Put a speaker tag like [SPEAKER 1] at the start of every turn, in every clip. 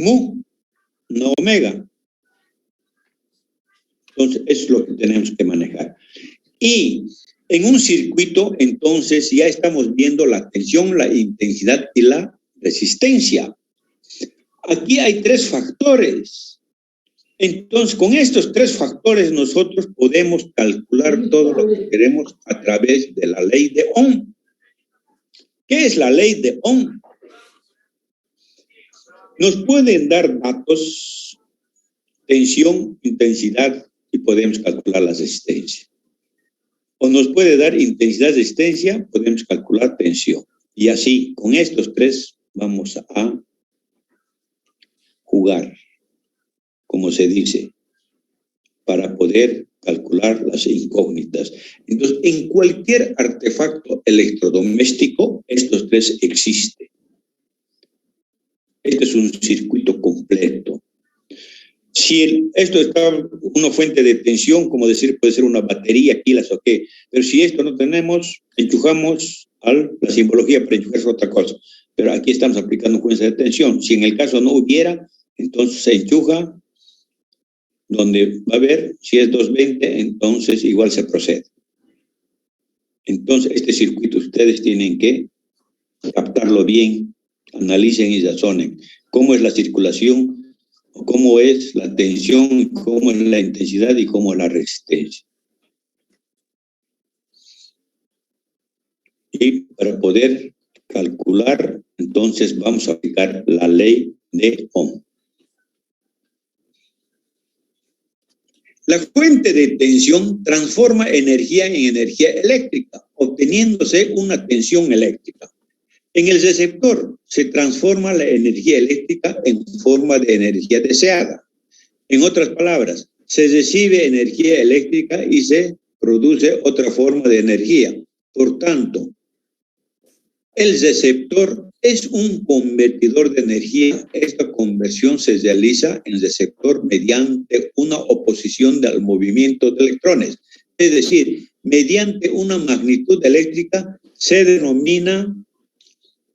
[SPEAKER 1] mu, no omega. Entonces, eso es lo que tenemos que manejar. Y en un circuito, entonces, ya estamos viendo la tensión, la intensidad y la resistencia. Aquí hay 3 factores. Entonces, con estos 3 factores nosotros podemos calcular todo lo que queremos a través de la ley de Ohm. ¿Qué es la ley de Ohm? Nos pueden dar datos, tensión, intensidad y podemos calcular la resistencia. O nos puede dar intensidad, resistencia, podemos calcular tensión. Y así, con estos 3 vamos a jugar, como se dice, para poder calcular las incógnitas. Entonces, en cualquier artefacto electrodoméstico, estos 3 existen. Este es un circuito completo. Si esto está una fuente de tensión, como decir, puede ser una batería, pilas o qué, pero si esto no tenemos, enchufamos a la simbología para enchufarse otra cosa. Pero aquí estamos aplicando fuente de tensión. Si en el caso no hubiera, entonces se enchufa donde va a haber, si es 220, entonces igual se procede. Entonces, este circuito ustedes tienen que captarlo bien, analicen y razonen. ¿Cómo es la circulación? Cómo es la tensión, cómo es la intensidad y cómo es la resistencia. Y para poder calcular, entonces vamos a aplicar la ley de Ohm. La fuente de tensión transforma energía en energía eléctrica, obteniéndose una tensión eléctrica. En el receptor se transforma la energía eléctrica en forma de energía deseada. En otras palabras, se recibe energía eléctrica y se produce otra forma de energía. Por tanto, el receptor es un convertidor de energía. Esta conversión se realiza en el receptor mediante una oposición al movimiento de electrones. Es decir, mediante una magnitud eléctrica se denomina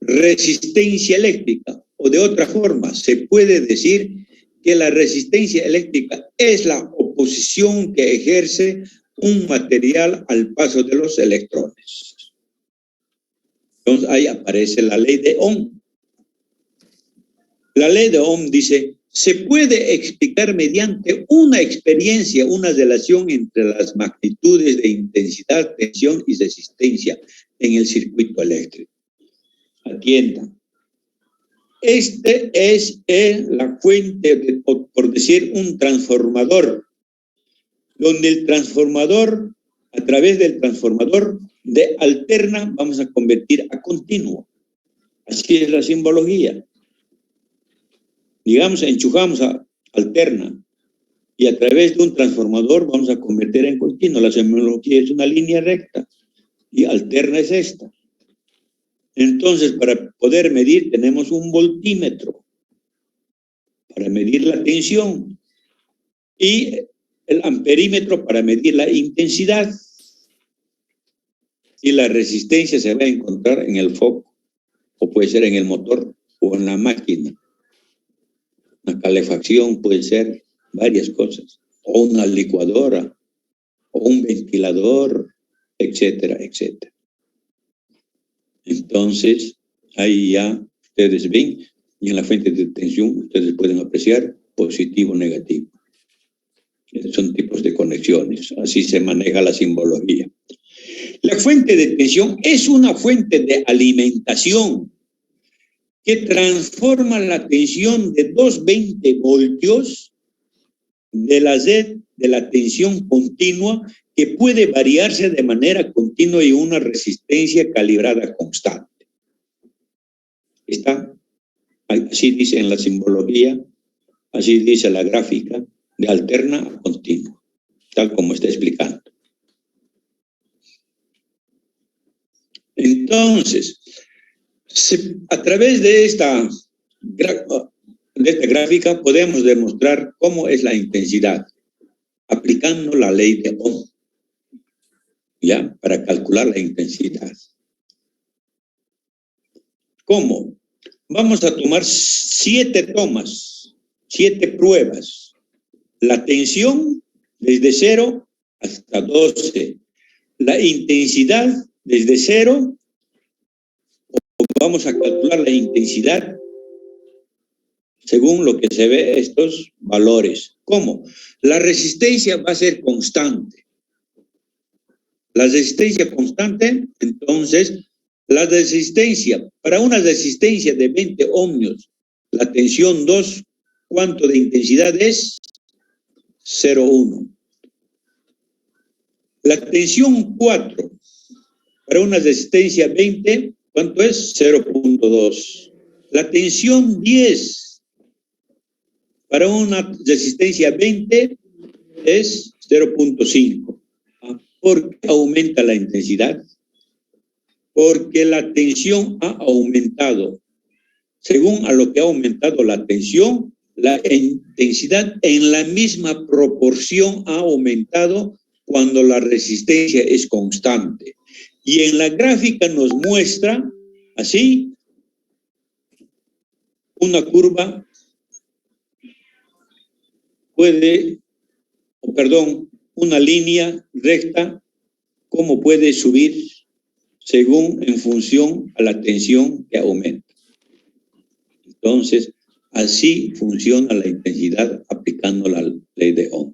[SPEAKER 1] resistencia eléctrica. O de otra forma, se puede decir que la resistencia eléctrica es la oposición que ejerce un material al paso de los electrones. Entonces ahí aparece la ley de Ohm. La ley de Ohm dice, se puede explicar mediante una experiencia, una relación entre las magnitudes de intensidad, tensión y resistencia en el circuito eléctrico. Atiendan. Este es la fuente, por decir, un transformador, donde el transformador, a través del transformador de alterna, vamos a convertir a continuo. Así es la simbología. Digamos, enchufamos a alterna y a través de un transformador vamos a convertir en continuo. La simbología es una línea recta y alterna es esta. Entonces, para poder medir, tenemos un voltímetro para medir la tensión y el amperímetro para medir la intensidad. Y la resistencia se va a encontrar en el foco, o puede ser en el motor o en la máquina. Una calefacción puede ser varias cosas, o una licuadora, o un ventilador, etcétera, etcétera. Entonces, ahí ya ustedes ven, y en la fuente de tensión ustedes pueden apreciar positivo o negativo. Son tipos de conexiones, así se maneja la simbología. La fuente de tensión es una fuente de alimentación que transforma la tensión de 220 voltios de la red de la tensión continua, que puede variarse de manera continua y una resistencia calibrada constante. Está, así dice en la simbología, así dice la gráfica, de alterna a continua, tal como está explicando. Entonces, a través de esta gráfica podemos demostrar cómo es la intensidad, aplicando la ley de Ohm, ¿ya? Para calcular la intensidad. ¿Cómo? Vamos a tomar 7 tomas 7 pruebas. La tensión desde 0 hasta 12. La intensidad desde 0, vamos a calcular la intensidad según lo que se ve estos valores. ¿Cómo? La resistencia va a ser constante. La resistencia constante, entonces, la resistencia, para una resistencia de 20 ohmios, la tensión 2, ¿cuánto de intensidad es? 0,1. La tensión 4, para una resistencia 20, ¿cuánto es? 0,2. La tensión 10, para una resistencia 20, es 0,5. ¿Por qué aumenta la intensidad? Porque la tensión ha aumentado. Según a lo que ha aumentado la tensión, la intensidad en la misma proporción ha aumentado cuando la resistencia es constante. Y en la gráfica nos muestra así una curva una línea recta, cómo puede subir según en función a la tensión que aumenta. Entonces, así funciona la intensidad aplicando la ley de Ohm.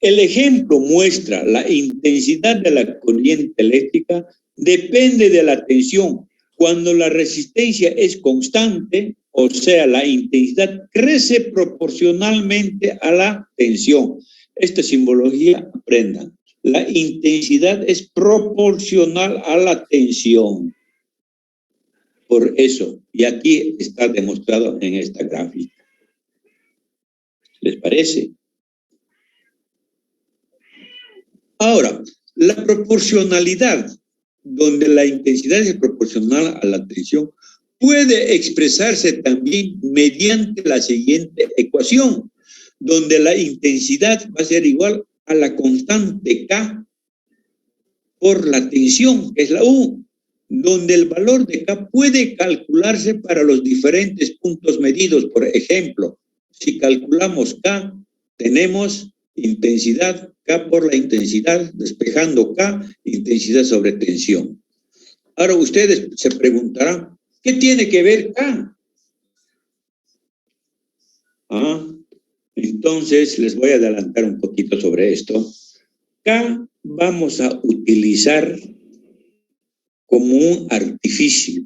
[SPEAKER 1] El ejemplo muestra la intensidad de la corriente eléctrica depende de la tensión. Cuando la resistencia es constante, o sea, la intensidad crece proporcionalmente a la tensión. Esta simbología, aprendan. La intensidad es proporcional a la tensión. Por eso, y aquí está demostrado en esta gráfica. ¿Les parece? Ahora, la proporcionalidad, donde la intensidad es proporcional a la tensión, puede expresarse también mediante la siguiente ecuación, donde la intensidad va a ser igual a la constante K por la tensión, que es la U, donde el valor de K puede calcularse para los diferentes puntos medidos. Por ejemplo, si calculamos K, tenemos intensidad, K por la intensidad, despejando K, intensidad sobre tensión. Ahora ustedes se preguntarán, ¿qué tiene que ver K? Entonces les voy a adelantar un poquito sobre esto. K vamos a utilizar como un artificio.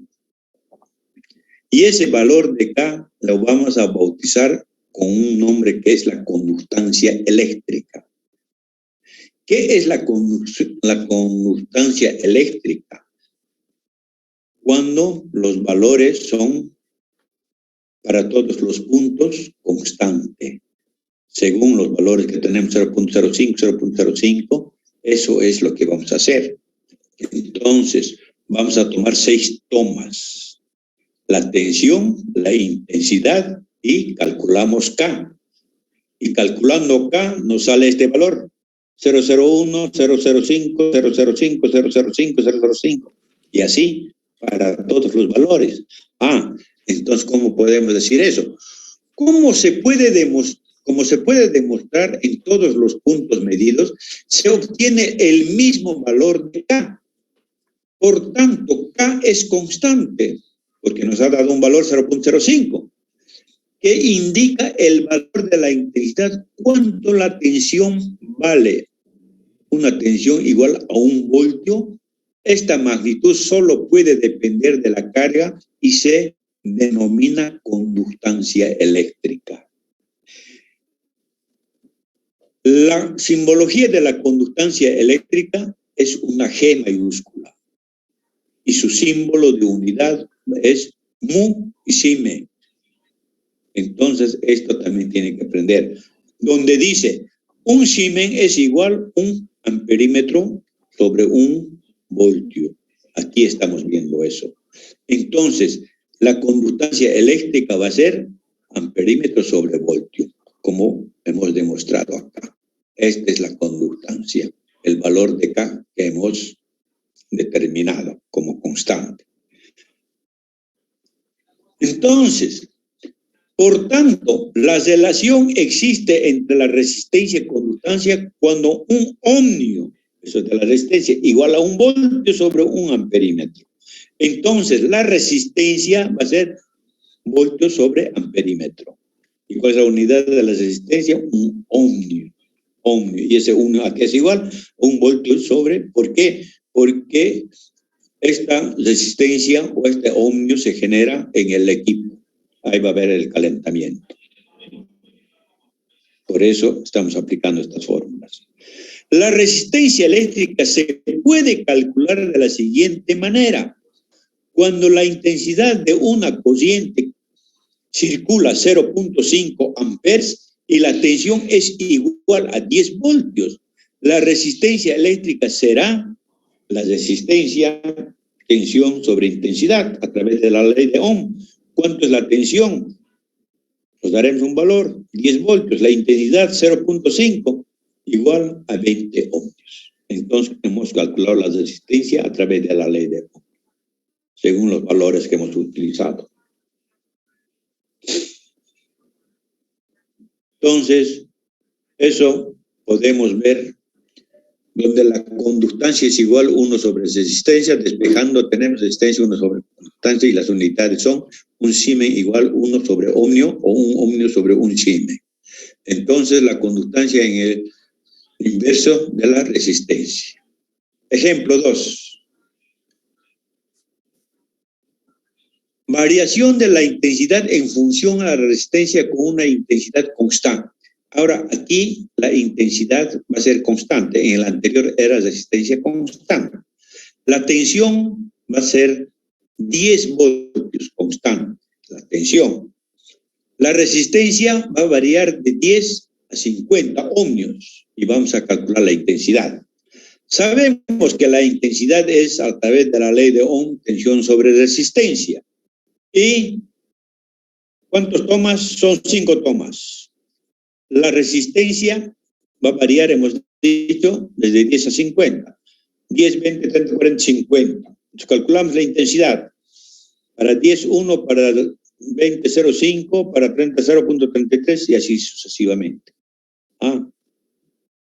[SPEAKER 1] Y ese valor de K lo vamos a bautizar con un nombre que es la conductancia eléctrica. ¿Qué es la conductancia eléctrica? Cuando los valores son para todos los puntos constantes. Según los valores que tenemos, 0.05, 0.05, eso es lo que vamos a hacer. Entonces, vamos a tomar 6 tomas. La tensión, la intensidad y calculamos K. Y calculando K nos sale este valor. 001, 005, 005, 005, 005. Y así para todos los valores. Entonces, ¿cómo podemos decir eso? ¿Cómo se puede demostrar en todos los puntos medidos, se obtiene el mismo valor de K. Por tanto, K es constante, porque nos ha dado un valor 0.05, que indica el valor de la intensidad, cuánto la tensión vale. Una tensión igual a 1 voltio. Esta magnitud solo puede depender de la carga y se denomina conductancia eléctrica. La simbología de la conductancia eléctrica es una G mayúscula y su símbolo de unidad es mu y sime. Entonces, esto también tiene que aprender. Donde dice, un siemens es igual a un amperímetro sobre 1 voltio. Aquí estamos viendo eso. Entonces, la conductancia eléctrica va a ser amperímetro sobre voltio, como hemos demostrado acá. Esta es la conductancia, el valor de K que hemos determinado como constante. Entonces, Por tanto, la relación existe entre la resistencia y conductancia cuando un ohmio, eso es de la resistencia, igual a un voltio sobre un amperímetro. Entonces, la resistencia va a ser voltios sobre amperímetro. ¿Y cuál es la unidad de la resistencia? Un ohmio. Y ese ohmio aquí es igual a un voltio sobre. ¿Por qué? Porque esta resistencia o este ohmio se genera en el equipo. Ahí va a haber el calentamiento. Por eso estamos aplicando estas fórmulas. La resistencia eléctrica se puede calcular de la siguiente manera. Cuando la intensidad de una corriente circula 0.5 amperes y la tensión es igual a 10 voltios, la resistencia eléctrica será la resistencia, tensión sobre intensidad a través de la ley de Ohm. ¿Cuánto es la tensión? Nos daremos un valor, 10 voltios, la intensidad 0.5 igual a 20 ohmios. Entonces hemos calculado la resistencia a través de la ley de Ohm, según los valores que hemos utilizado. Entonces, eso podemos ver donde la conductancia es igual 1 sobre resistencia, despejando tenemos resistencia 1 sobre conductancia y las unidades son un Siemens igual 1 sobre ohmio o un ohmio sobre un Siemens. Entonces, la conductancia en el inverso de la resistencia. Ejemplo 2. Variación de la intensidad en función a la resistencia con una intensidad constante. Ahora, aquí la intensidad va a ser constante. En el anterior era resistencia constante. La tensión va a ser 10 voltios constante. La tensión. La resistencia va a variar de 10 a 50 ohmios y vamos a calcular la intensidad. Sabemos que la intensidad es a través de la ley de Ohm, tensión sobre resistencia. ¿Y cuántos tomas? Son 5 tomas. La resistencia va a variar, hemos dicho, desde 10 a 50. 10, 20, 30, 40, 50. Entonces calculamos la intensidad. Para 10, 1, para 20, 0,5, para 30, 0.33 y así sucesivamente.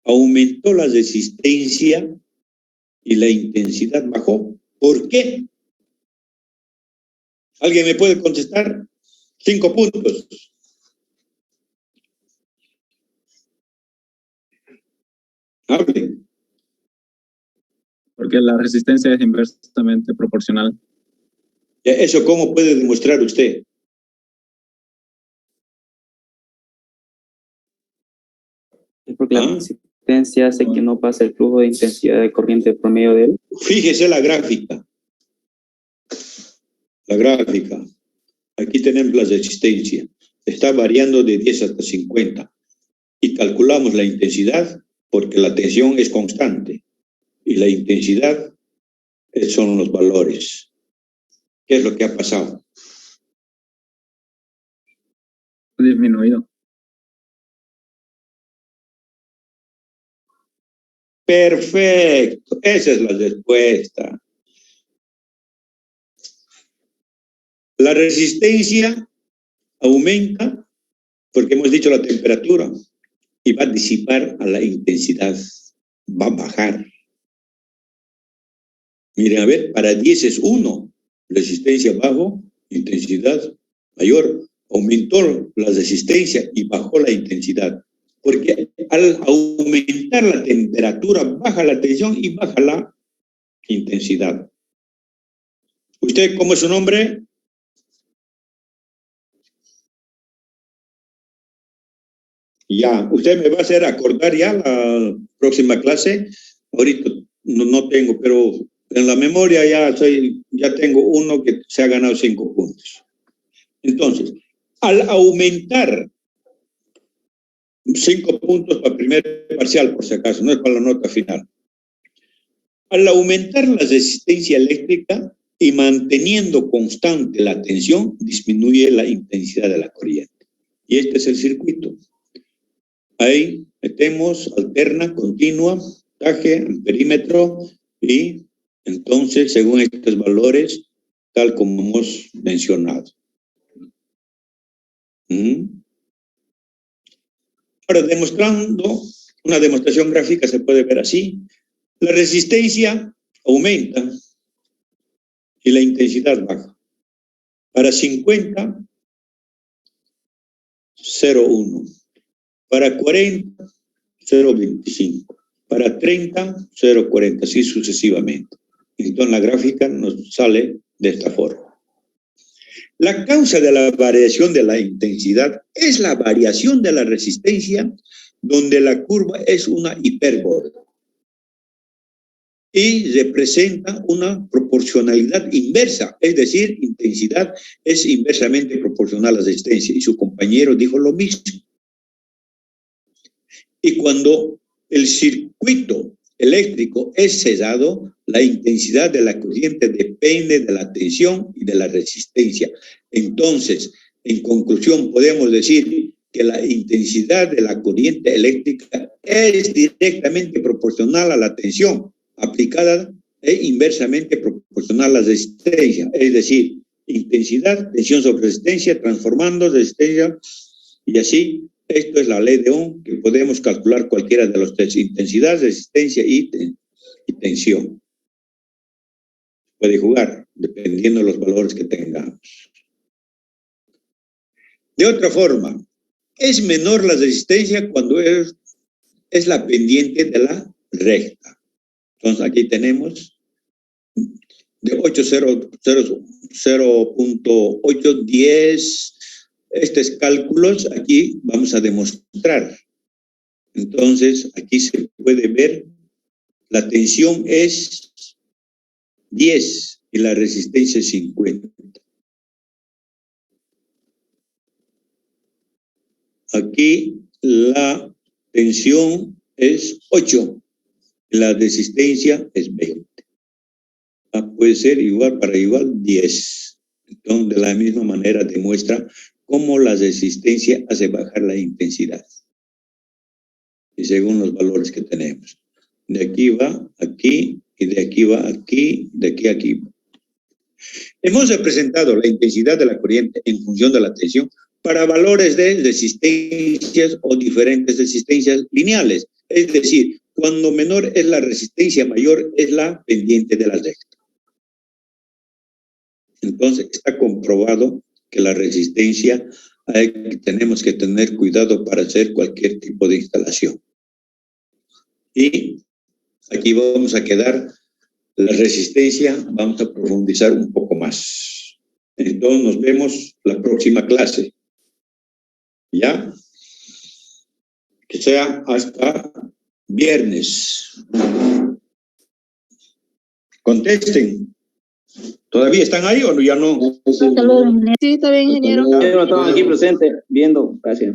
[SPEAKER 1] Aumentó la resistencia y la intensidad bajó. ¿Por qué? ¿Alguien me puede contestar? 5 puntos. Hablen.
[SPEAKER 2] Porque la resistencia es inversamente proporcional.
[SPEAKER 1] ¿Eso cómo puede demostrar usted?
[SPEAKER 3] Es porque la resistencia hace que no pase el flujo de intensidad de corriente por medio de él.
[SPEAKER 1] Fíjese la gráfica. La gráfica. Aquí tenemos la resistencia. Está variando de 10 hasta 50. Y calculamos la intensidad porque la tensión es constante. Y la intensidad son los valores. ¿Qué es lo que ha pasado?
[SPEAKER 2] Ha disminuido.
[SPEAKER 1] Perfecto. Esa es la respuesta. La resistencia aumenta porque hemos dicho la temperatura y va a disipar a la intensidad. Va a bajar. Miren, a ver, para 10 es 1. Resistencia bajo, intensidad mayor. Aumentó la resistencia y bajó la intensidad. Porque al aumentar la temperatura, baja la tensión y baja la intensidad. ¿Usted cómo es su nombre? Ya, usted me va a hacer acordar ya la próxima clase. Ahorita no tengo, pero en la memoria ya tengo uno que se ha ganado 5 puntos. Entonces, al aumentar 5 puntos para el primer parcial, por si acaso, no es para la nota final. Al aumentar la resistencia eléctrica y manteniendo constante la tensión, disminuye la intensidad de la corriente. Y este es el circuito. Ahí metemos alterna, continua, voltaje, amperímetro y entonces, según estos valores, tal como hemos mencionado. Ahora, demostrando una demostración gráfica se puede ver así. La resistencia aumenta y la intensidad baja. Para 50, 0,1. Para 40, 0,25. Para 30, 0,40, así sucesivamente. Entonces la gráfica nos sale de esta forma. La causa de la variación de la intensidad es la variación de la resistencia, donde la curva es una hipérbola y representa una proporcionalidad inversa, es decir, intensidad es inversamente proporcional a la resistencia, y su compañero dijo lo mismo. Y cuando el circuito eléctrico es cerrado, la intensidad de la corriente depende de la tensión y de la resistencia. Entonces, en conclusión, podemos decir que la intensidad de la corriente eléctrica es directamente proporcional a la tensión aplicada e inversamente proporcional a la resistencia. Es decir, intensidad, tensión sobre resistencia, transformando resistencia y así. Esto es la ley de Ohm, que podemos calcular cualquiera de los tres: intensidad, resistencia y tensión. Puede jugar, dependiendo de los valores que tengamos. De otra forma, es menor la resistencia cuando es la pendiente de la recta. Entonces, aquí tenemos de 0.810. Estos cálculos aquí vamos a demostrar. Entonces, aquí se puede ver, la tensión es 10 y la resistencia es 50. Aquí la tensión es 8 y la resistencia es 20. Puede ser igual para igual 10. Entonces, de la misma manera demuestra cómo la resistencia hace bajar la intensidad. Y según los valores que tenemos. De aquí va aquí, y de aquí va aquí, de aquí a aquí. Hemos representado la intensidad de la corriente en función de la tensión para valores de resistencias o diferentes resistencias lineales. Es decir, cuando menor es la resistencia, mayor es la pendiente de la recta. Entonces, está comprobado que la resistencia tenemos que tener cuidado para hacer cualquier tipo de instalación. Y aquí vamos a quedar la resistencia, vamos a profundizar un poco más. Entonces nos vemos la próxima clase. ¿Ya? Que sea hasta viernes. Contesten. ¿Todavía están ahí o ya no?
[SPEAKER 4] Sí, está bien, ingeniero.
[SPEAKER 3] Estamos aquí presentes, viendo. Gracias.